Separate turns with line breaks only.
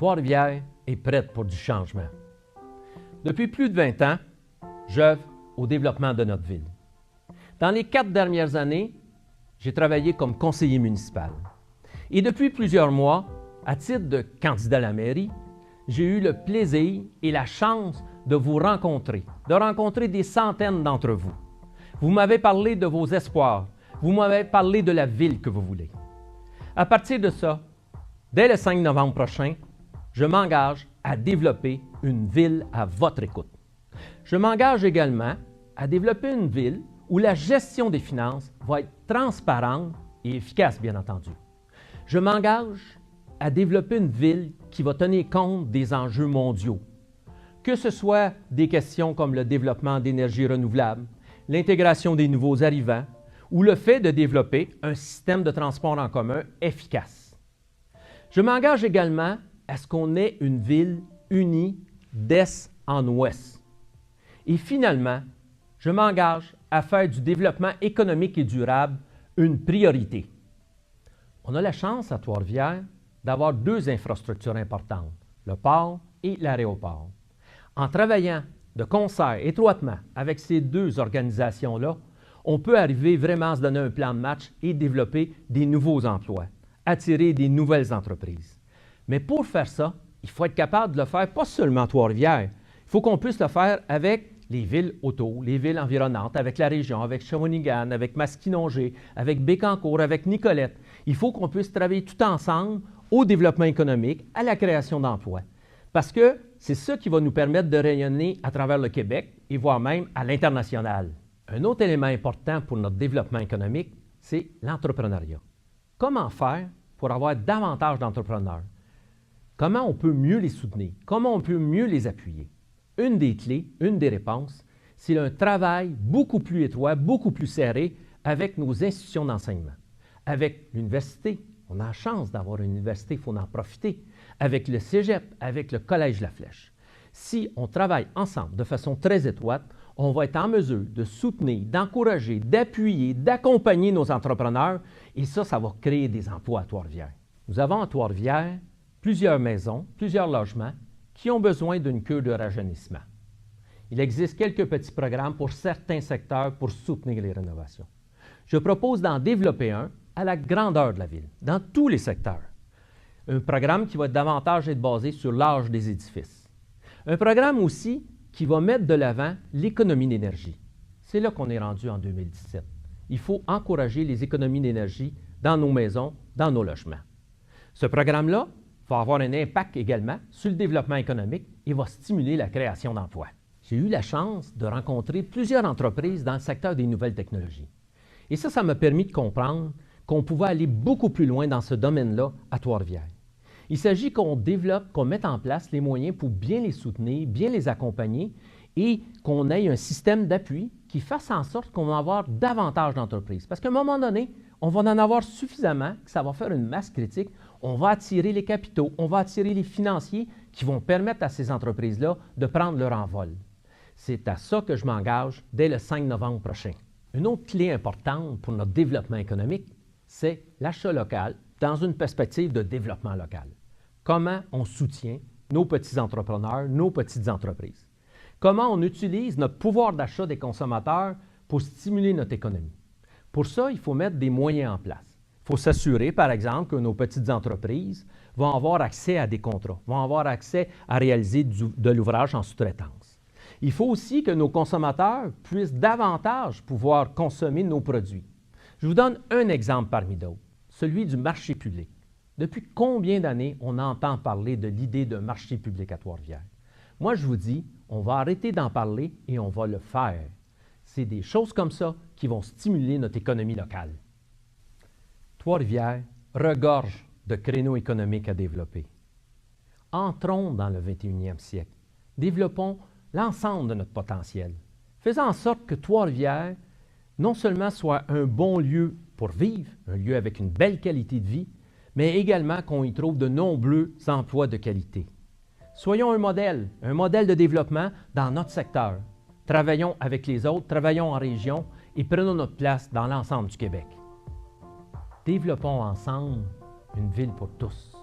Trois-Rivières est prête pour du changement. Depuis plus de 20 ans, j'œuvre au développement de notre ville. Dans les 4 dernières années, j'ai travaillé comme conseiller municipal. Et depuis plusieurs mois, à titre de candidat à la mairie, j'ai eu le plaisir et la chance de vous rencontrer, de rencontrer des centaines d'entre vous. Vous m'avez parlé de vos espoirs, vous m'avez parlé de la ville que vous voulez. À partir de ça, dès le 5 novembre prochain, je m'engage à développer une ville à votre écoute. Je m'engage également à développer une ville où la gestion des finances va être transparente et efficace, bien entendu. Je m'engage à développer une ville qui va tenir compte des enjeux mondiaux, que ce soit des questions comme le développement d'énergies renouvelables, l'intégration des nouveaux arrivants ou le fait de développer un système de transport en commun efficace. Je m'engage également à ce qu'on ait une ville unie d'est en ouest. Et finalement, je m'engage à faire du développement économique et durable une priorité. On a la chance à Trois-Rivières d'avoir 2 infrastructures importantes, le port et l'aéroport. En travaillant de concert étroitement avec ces 2 organisations-là, on peut arriver vraiment à se donner un plan de match et développer des nouveaux emplois, attirer des nouvelles entreprises. Mais pour faire ça, il faut être capable de le faire pas seulement à Trois-Rivières. Il faut qu'on puisse le faire avec les villes autour, les villes environnantes, avec la région, avec Shawinigan, avec Masquinongé, avec Bécancour, avec Nicolette. Il faut qu'on puisse travailler tout ensemble au développement économique, à la création d'emplois. Parce que c'est ça qui va nous permettre de rayonner à travers le Québec et voire même à l'international. Un autre élément important pour notre développement économique, c'est l'entrepreneuriat. Comment faire pour avoir davantage d'entrepreneurs? Comment on peut mieux les soutenir? Comment on peut mieux les appuyer? Une des clés, une des réponses, c'est un travail beaucoup plus étroit, beaucoup plus serré avec nos institutions d'enseignement. Avec l'université, on a la chance d'avoir une université, il faut en profiter. Avec le cégep, avec le collège La Flèche. Si on travaille ensemble de façon très étroite, on va être en mesure de soutenir, d'encourager, d'appuyer, d'accompagner nos entrepreneurs et ça va créer des emplois à Trois-Rivières. Nous avons à Trois-Rivières plusieurs maisons, plusieurs logements qui ont besoin d'une cure de rajeunissement. Il existe quelques petits programmes pour certains secteurs pour soutenir les rénovations. Je propose d'en développer un à la grandeur de la ville, dans tous les secteurs. Un programme qui va davantage être basé sur l'âge des édifices. Un programme aussi qui va mettre de l'avant l'économie d'énergie. C'est là qu'on est rendu en 2017. Il faut encourager les économies d'énergie dans nos maisons, dans nos logements. Ce programme-là va avoir un impact également sur le développement économique et va stimuler la création d'emplois. J'ai eu la chance de rencontrer plusieurs entreprises dans le secteur des nouvelles technologies. Et ça m'a permis de comprendre qu'on pouvait aller beaucoup plus loin dans ce domaine-là à Trois-Rivières. Il s'agit qu'on développe, qu'on mette en place les moyens pour bien les soutenir, bien les accompagner et qu'on ait un système d'appui qui fasse en sorte qu'on va avoir davantage d'entreprises. Parce qu'à un moment donné, on va en avoir suffisamment que ça va faire une masse critique. On va attirer les capitaux, on va attirer les financiers qui vont permettre à ces entreprises-là de prendre leur envol. C'est à ça que je m'engage dès le 5 novembre prochain. Une autre clé importante pour notre développement économique, c'est l'achat local dans une perspective de développement local. Comment on soutient nos petits entrepreneurs, nos petites entreprises? Comment on utilise notre pouvoir d'achat des consommateurs pour stimuler notre économie? Pour ça, il faut mettre des moyens en place. Il faut s'assurer, par exemple, que nos petites entreprises vont avoir accès à des contrats, vont avoir accès à réaliser de l'ouvrage en sous-traitance. Il faut aussi que nos consommateurs puissent davantage pouvoir consommer nos produits. Je vous donne un exemple parmi d'autres, celui du marché public. Depuis combien d'années on entend parler de l'idée d'un marché public à Trois-Rivières? Moi, je vous dis, on va arrêter d'en parler et on va le faire. C'est des choses comme ça qui vont stimuler notre économie locale. Trois-Rivières regorge de créneaux économiques à développer. Entrons dans le 21e siècle. Développons l'ensemble de notre potentiel. Faisons en sorte que Trois-Rivières non seulement soit un bon lieu pour vivre, un lieu avec une belle qualité de vie, mais également qu'on y trouve de nombreux emplois de qualité. Soyons un modèle de développement dans notre secteur. Travaillons avec les autres, travaillons en région et prenons notre place dans l'ensemble du Québec. Développons ensemble une ville pour tous.